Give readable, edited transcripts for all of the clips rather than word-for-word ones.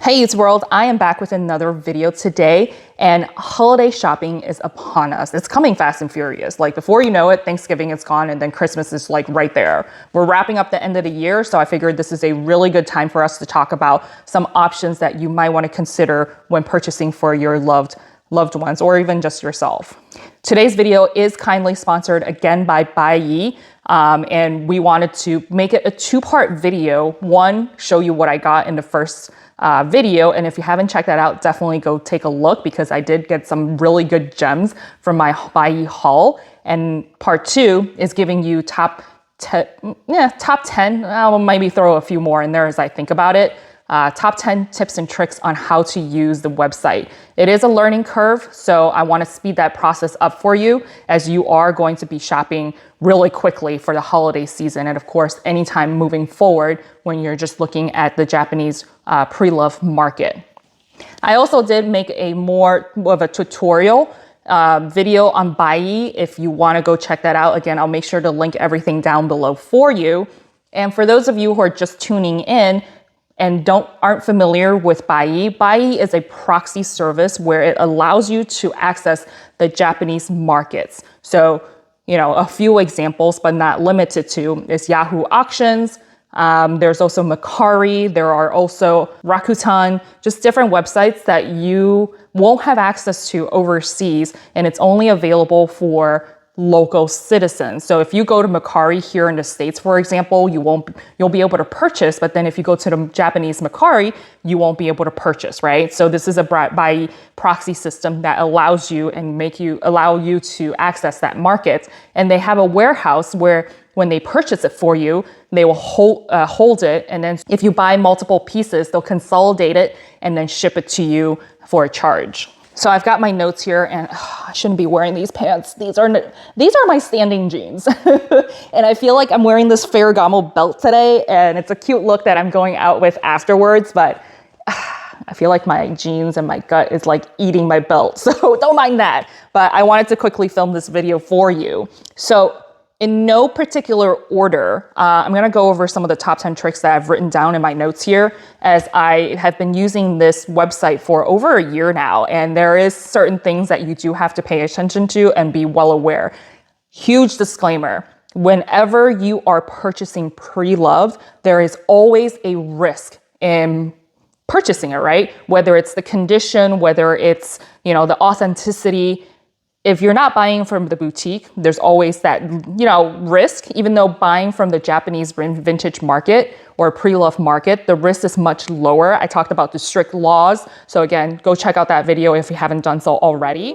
Hey Youth World, I am back with another video today, and holiday shopping is upon us. It's coming fast and furious. Like before you know it, Thanksgiving is gone and then Christmas is like right there. We're wrapping up the end of the year, so I figured this is a really good time for us to talk about some options that you might want to consider when purchasing for your loved ones or even just yourself. Today's video is kindly sponsored again by Buyee. And we wanted to make it a two-part video. One, show you what I got in the first video. And if you haven't checked that out, definitely go take a look because I did get some really good gems from my Buyee haul. And part two is giving you top 10. I'll maybe throw a few more in there as I think about it. Top 10 tips and tricks on how to use the website. It is a learning curve, so I want to speed that process up for you as you are going to be shopping really quickly for the holiday season. And of course, anytime moving forward when you're just looking at the Japanese pre-love market. I also did make a more of a tutorial video on Buyee. If you want to go check that out, again, I'll make sure to link everything down below for you. And for those of you who are just tuning in, and aren't familiar with Buyee, Buyee is a proxy service where it allows you to access the Japanese markets. So, a few examples, but not limited to, is Yahoo Auctions. There's also Mercari. There are also Rakuten, just different websites that you won't have access to overseas, and it's only available for local citizens. So if you go to Mercari here in the States, for example, you'll be able to purchase, but then if you go to the Japanese Mercari, you won't be able to purchase, right? So this is a Buyee proxy system that allows you and allow you to access that market. And they have a warehouse where when they purchase it for you, they will hold it. And then if you buy multiple pieces, they'll consolidate it and then ship it to you for a charge. So I've got my notes here, and I shouldn't be wearing these pants. These are my standing jeans. And I feel like I'm wearing this Ferragamo belt today, and it's a cute look that I'm going out with afterwards, but I feel like my jeans and my gut is like eating my belt. So don't mind that. But I wanted to quickly film this video for you. So in no particular order, I'm going to go over some of the top 10 tricks that I've written down in my notes here, as I have been using this website for over a year now. And there is certain things that you do have to pay attention to and be well aware. Huge disclaimer. Whenever you are purchasing pre-loved, there is always a risk in purchasing it, right? Whether it's the condition, whether it's, the authenticity. If you're not buying from the boutique, there's always that, risk. Even though buying from the Japanese vintage market or pre-love market, the risk is much lower. I talked about the strict laws. So again, go check out that video if you haven't done so already.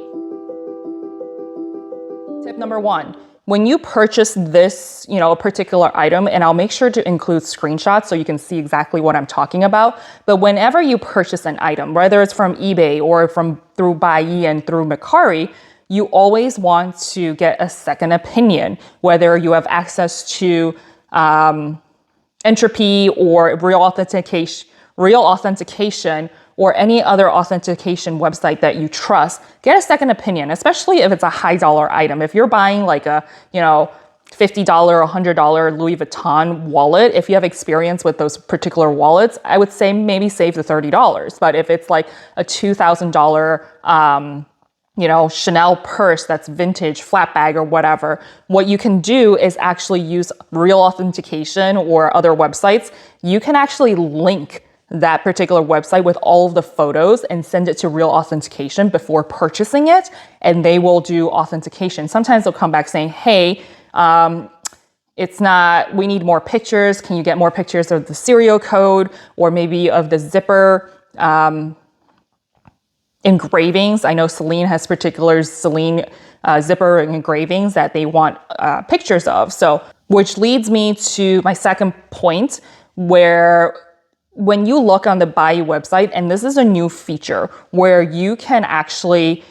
Tip number one, when you purchase this, a particular item, and I'll make sure to include screenshots so you can see exactly what I'm talking about. But whenever you purchase an item, whether it's from eBay or through Buyee and through Mercari, you always want to get a second opinion, whether you have access to entropy or real authentication or any other authentication website that you trust. Get a second opinion, especially if it's a high dollar item. If you're buying like a, $50, $100 Louis Vuitton wallet, if you have experience with those particular wallets, I would say maybe save the $30. But if it's like a $2,000 Chanel purse that's vintage, flat bag or whatever, what you can do is actually use real authentication or other websites. You can actually link that particular website with all of the photos and send it to real authentication before purchasing it, and they will do authentication. Sometimes they'll come back saying, hey, we need more pictures. Can you get more pictures of the serial code or maybe of the zipper? Engravings. I know Celine has particular zipper engravings that they want pictures of. So, which leads me to my second point, where when you look on the Buyee website, and this is a new feature where you can actually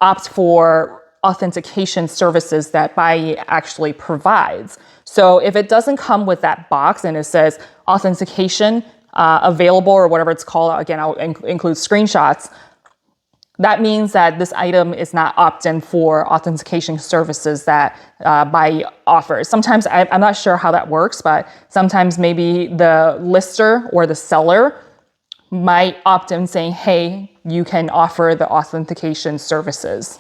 opt for authentication services that Buyee actually provides. So if it doesn't come with that box and it says authentication available or whatever it's called, again, I'll include screenshots. That means that this item is not opt-in for authentication services that Buyee offers. Sometimes, I'm not sure how that works, but sometimes maybe the lister or the seller might opt in saying, hey, you can offer the authentication services.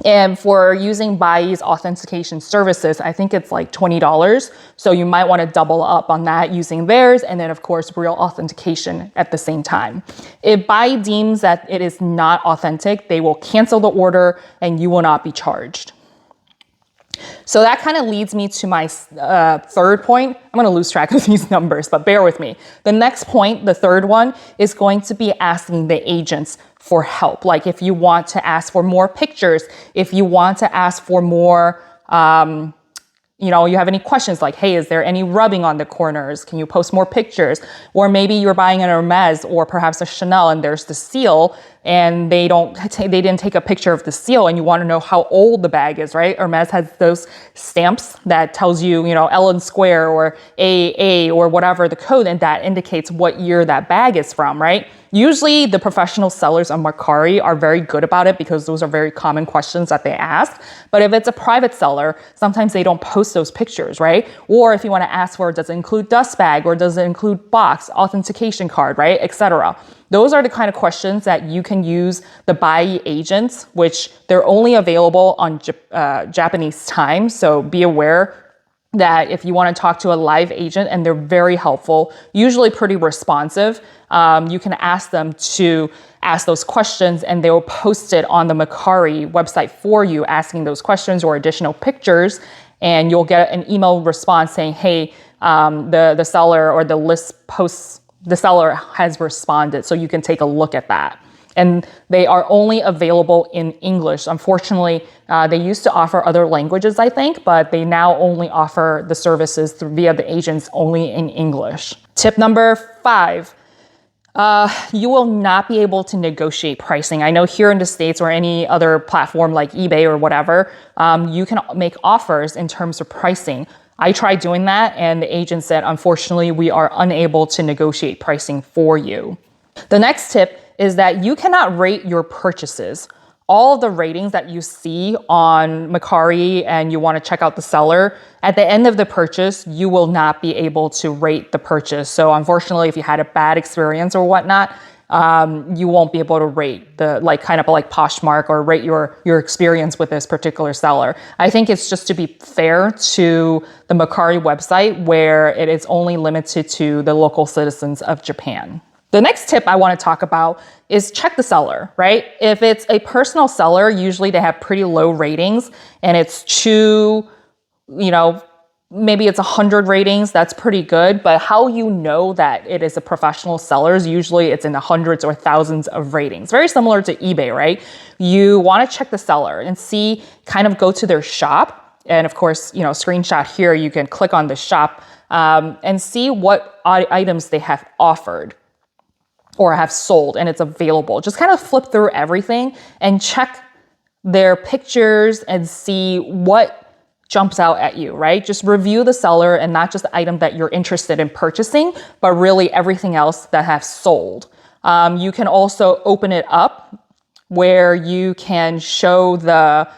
And for using Buyee's authentication services, I think it's like $20. So you might want to double up on that using theirs. And then of course, real authentication at the same time. If Buyee deems that it is not authentic, they will cancel the order and you will not be charged. So that kind of leads me to my third point. I'm going to lose track of these numbers, but bear with me. The next point, the third one, is going to be asking the agents for help. Like if you want to ask for more pictures, if you want to ask for more, you have any questions like, hey, is there any rubbing on the corners? Can you post more pictures? Or maybe you're buying an Hermes or perhaps a Chanel and there's the seal and they didn't take a picture of the seal and you want to know how old the bag is, right? Hermes has those stamps that tells you, Ellen Square or AA or whatever the code, and that indicates what year that bag is from, right? Usually the professional sellers on Mercari are very good about it because those are very common questions that they ask. But if it's a private seller, sometimes they don't post those pictures, right? Or if you want to ask for, does it include dust bag or does it include box, authentication card, right, etc. Those are the kind of questions that you can use the Buyee agents, which they're only available on Japanese time. So be aware that if you want to talk to a live agent, and they're very helpful, usually pretty responsive, you can ask them to ask those questions and they will post it on the Mercari website for you, asking those questions or additional pictures. And you'll get an email response saying, hey, the seller or the list posts, the seller has responded. So you can take a look at that. And they are only available in English. Unfortunately, they used to offer other languages, I think, but they now only offer the services via the agents only in English. Tip number 5, you will not be able to negotiate pricing. I know here in the States or any other platform like eBay or whatever, you can make offers in terms of pricing. I tried doing that and the agent said, unfortunately, we are unable to negotiate pricing for you. The next tip is that you cannot rate your purchases. All of the ratings that you see on Mercari and you want to check out the seller, at the end of the purchase, you will not be able to rate the purchase. So unfortunately, if you had a bad experience or whatnot, you won't be able to rate kind of like Poshmark or rate your experience with this particular seller. I think it's just to be fair to the Mercari website where it is only limited to the local citizens of Japan. The next tip I want to talk about is check the seller, right? If it's a personal seller, usually they have pretty low ratings and it's maybe it's 100 ratings, that's pretty good. But how you know that it is a professional seller is usually it's in the hundreds or thousands of ratings. Very similar to eBay, right? You want to check the seller and see, kind of go to their shop. And of course, screenshot here, you can click on the shop and see what items they have offered or have sold and it's available. Just kind of flip through everything and check their pictures and see what jumps out at you, right? Just review the seller and not just the item that you're interested in purchasing, but really everything else that have sold. You can also open it up where you can show the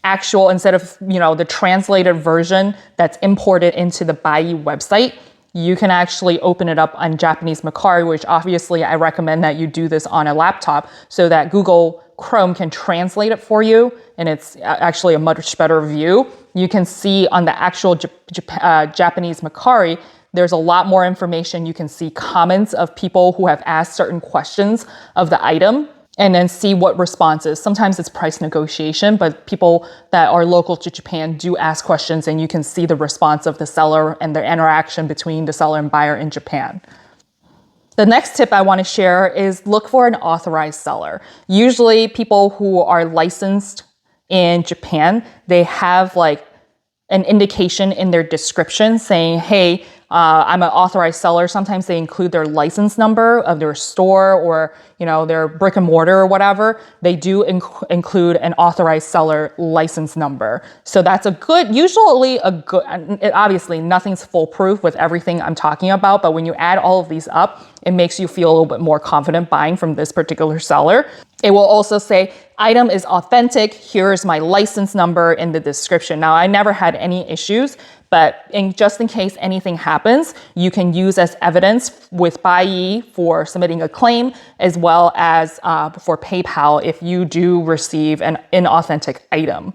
actual, instead of, the translated version that's imported into the Buyee website, you can actually open it up on Japanese Mercari, which obviously I recommend that you do this on a laptop so that Google Chrome can translate it for you. And it's actually a much better view. You can see on the actual Japanese Mercari, there's a lot more information. You can see comments of people who have asked certain questions of the item and then see what responses. Sometimes it's price negotiation, but people that are local to Japan do ask questions and you can see the response of the seller and the interaction between the seller and buyer in Japan. The next tip I want to share is look for an authorized seller. Usually people who are licensed in Japan, they have like an indication in their description saying, hey, I'm an authorized seller. Sometimes they include their license number of their store or, their brick and mortar or whatever. They do include an authorized seller license number. So that's usually a good, obviously nothing's foolproof with everything I'm talking about, but when you add all of these up, it makes you feel a little bit more confident buying from this particular seller. It will also say, item is authentic. Here's my license number in the description. Now, I never had any issues, but just in case anything happens, you can use as evidence with Buyee for submitting a claim, as well as for PayPal if you do receive an inauthentic item.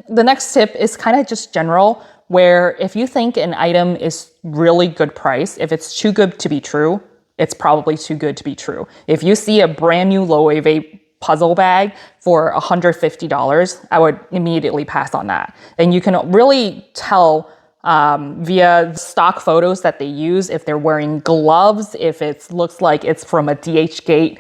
The next tip is kind of just general, where if you think an item is really good price, if it's too good to be true, it's probably too good to be true. If you see a brand new Loewe puzzle bag for $150, I would immediately pass on that. And you can really tell via stock photos that they use, if they're wearing gloves, if it looks like it's from a DHgate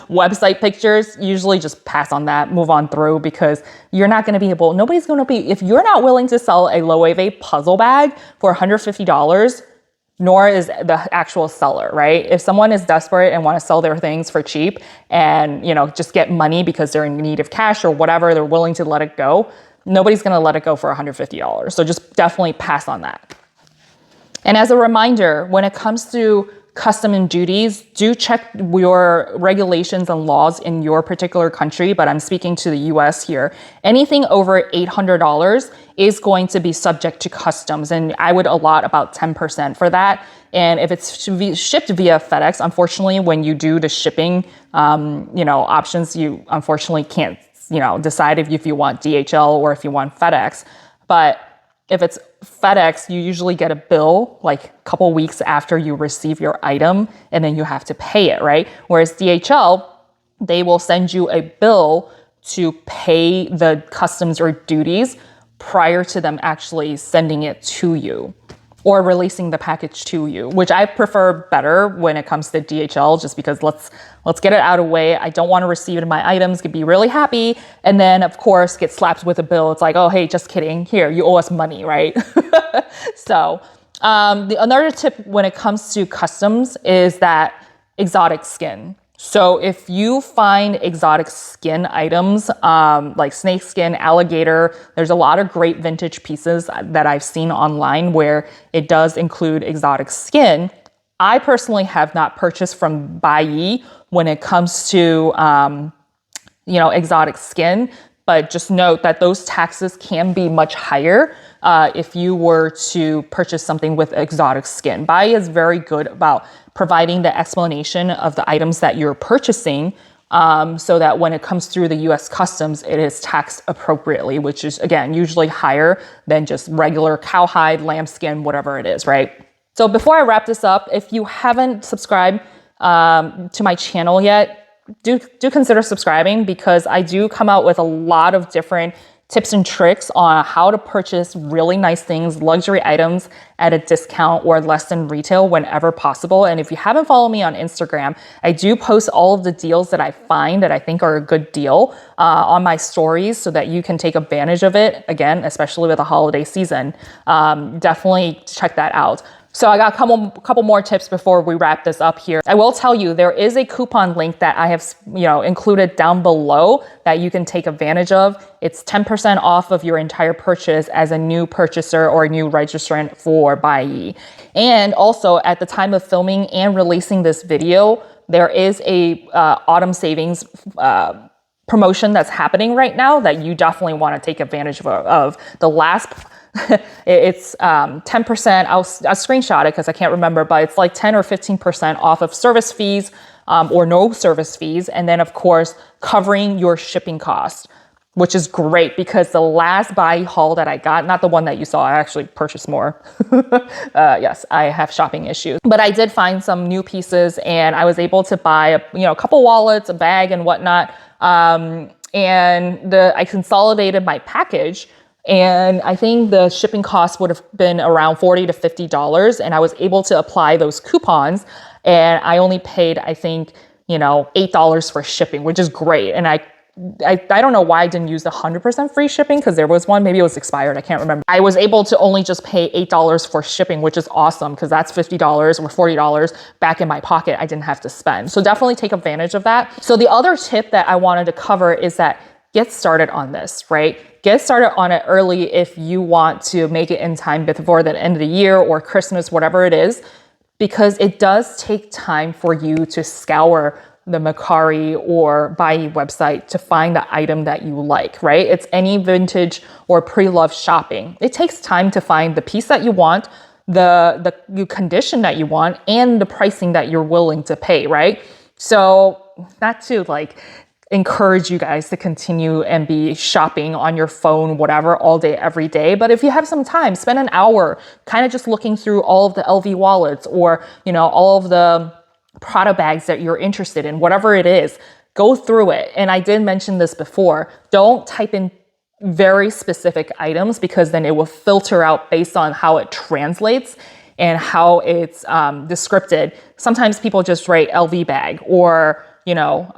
website pictures, usually just pass on that, move on through, because you're not going to be able, nobody's going to be, if you're not willing to sell a Loewe puzzle bag for $150, nor is the actual seller, right? If someone is desperate and want to sell their things for cheap and, just get money because they're in need of cash or whatever, they're willing to let it go, nobody's going to let it go for $150. So just definitely pass on that. And as a reminder, when it comes to custom and duties, do check your regulations and laws in your particular country, but I'm speaking to the US here. Anything over $800 is going to be subject to customs, and I would allot about 10% for that. And if it's shipped via FedEx, unfortunately, when you do the shipping, options, you unfortunately can't, decide if you want DHL or if you want FedEx. But if it's FedEx, you usually get a bill like a couple weeks after you receive your item, and then you have to pay it, right? Whereas DHL, they will send you a bill to pay the customs or duties prior to them actually sending it to you or releasing the package to you, which I prefer better when it comes to DHL, just because let's get it out of the way. I don't want to receive it in my items, be really happy, and then of course get slapped with a bill. It's like, oh, hey, just kidding. Here, you owe us money, right? So another tip when it comes to customs is that exotic skin. So if you find exotic skin items, like snake skin, alligator, there's a lot of great vintage pieces that I've seen online where it does include exotic skin. I personally have not purchased from Buyee when it comes to, exotic skin, but just note that those taxes can be much higher if you were to purchase something with exotic skin. Buyee is very good about providing the explanation of the items that you're purchasing, so that when it comes through the US Customs, it is taxed appropriately, which is, again, usually higher than just regular cowhide, lambskin, whatever it is, right? So before I wrap this up, if you haven't subscribed to my channel yet, do consider subscribing, because I do come out with a lot of different tips and tricks on how to purchase really nice things, luxury items at a discount or less than retail whenever possible. And if you haven't followed me on Instagram, I do post all of the deals that I find that I think are a good deal on my stories, so that you can take advantage of it, again, especially with the holiday season. Definitely check that out. So I got a couple more tips before we wrap this up here. I will tell you, there is a coupon link that I have, included down below that you can take advantage of. It's 10% off of your entire purchase as a new purchaser or a new registrant for Buyee. And also, at the time of filming and releasing this video, there is a autumn savings promotion that's happening right now that you definitely want to take advantage of. The last it's 10%. I'll screenshot it because I can't remember, but it's like 10 or 15% off of service fees or no service fees. And then, of course, covering your shipping costs, which is great, because the last Buyee haul that I got, not the one that you saw, I actually purchased more. Yes, I have shopping issues, but I did find some new pieces, and I was able to buy a couple wallets, a bag, and whatnot. And I consolidated my package. And I think the shipping cost would have been around $40 to $50. And I was able to apply those coupons. And I only paid, I think, $8 for shipping, which is great. And I don't know why I didn't use the 100% free shipping, because there was one, maybe it was expired, I can't remember. I was able to only just pay $8 for shipping, which is awesome, because that's $50 or $40 back in my pocket I didn't have to spend. So definitely take advantage of that. So the other tip that I wanted to cover is that get started on this, right? Get started on it early if you want to make it in time before the end of the year or Christmas, whatever it is, because it does take time for you to scour the Mercari or Buyee website to find the item that you like, right? It's any vintage or pre-loved shopping. It takes time to find the piece that you want, the condition that you want, and the pricing that you're willing to pay, right? So not to like encourage you guys to continue and be shopping on your phone, whatever, all day, every day. But if you have some time, spend an hour kind of just looking through all of the LV wallets or, you know, all of the Prada bags that you're interested in, whatever it is, go through it. And I did mention this before, don't type in very specific items because then it will filter out based on how it translates and how it's descripted. Sometimes people just write LV bag or, you know,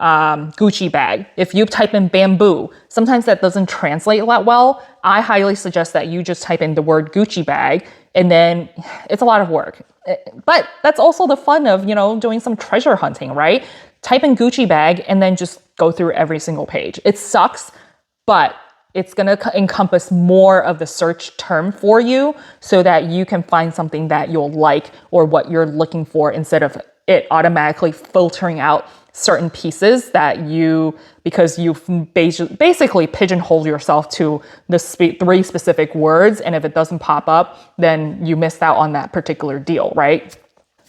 Gucci bag. If you type in bamboo, sometimes that doesn't translate that well. I highly suggest that you just type in the word Gucci bag, and then it's a lot of work. But that's also the fun of, you know, doing some treasure hunting, right? Type in Gucci bag and then just go through every single page. It sucks, but it's going to encompass more of the search term for you so that you can find something that you'll like or what you're looking for instead of it automatically filtering out certain pieces that because you've basically pigeonholed yourself to the three specific words. And if it doesn't pop up, then you missed out on that particular deal, right?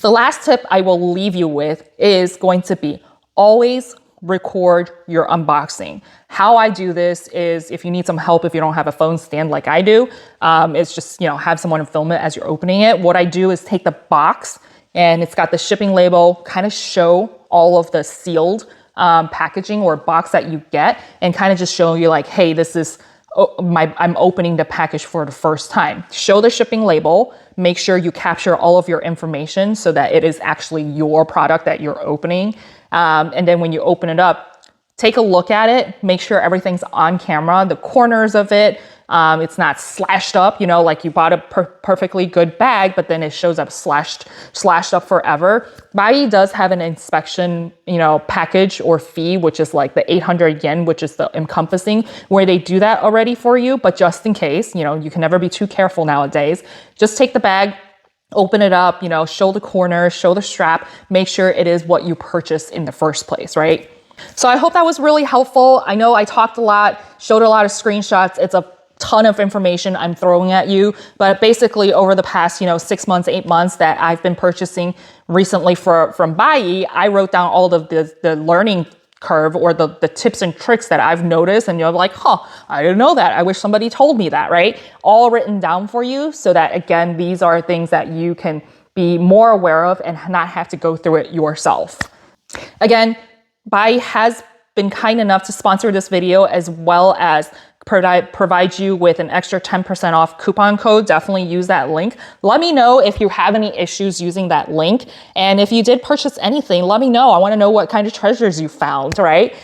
The last tip I will leave you with is going to be always record your unboxing. How I do this is, if you need some help, if you don't have a phone stand like I do, it's just, you know, have someone film it as you're opening it. What I do is take the box and it's got the shipping label, kind of show all of the sealed packaging or box that you get and kind of just show you like, hey, this is I'm opening the package for the first time. Show the shipping label, make sure you capture all of your information so that it is actually your product that you're opening. And then when you open it up, take a look at it, make sure everything's on camera, the corners of it, it's not slashed up, you know, like you bought a perfectly good bag, but then it shows up slashed up forever. Buyee does have an inspection, you know, package or fee, which is like the 800 yen, which is the encompassing, where they do that already for you. But just in case, you know, you can never be too careful nowadays. Just take the bag, open it up, you know, show the corners, show the strap, make sure it is what you purchased in the first place, right? So I hope that was really helpful. I know I talked a lot, showed a lot of screenshots. It's a ton of information I'm throwing at you, but basically over the past, you know, 6 months, 8 months that I've been purchasing recently from Buyee, I wrote down all of the learning curve or the tips and tricks that I've noticed, and you're like, huh, I didn't know that. I wish somebody told me that, right? All written down for you so that, again, these are things that you can be more aware of and not have to go through it yourself. Again, Buyee has been kind enough to sponsor this video as well as provide you with an extra 10% off coupon code. Definitely use that link. Let me know if you have any issues using that link. And if you did purchase anything, let me know. I want to know what kind of treasures you found, right?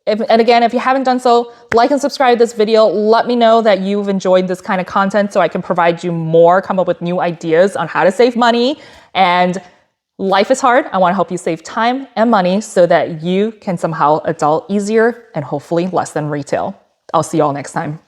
And again, if you haven't done so, like and subscribe to this video. Let me know that you've enjoyed this kind of content so I can provide you more, come up with new ideas on how to save money. And life is hard. I want to help you save time and money so that you can somehow adult easier and hopefully less than retail. I'll see you all next time.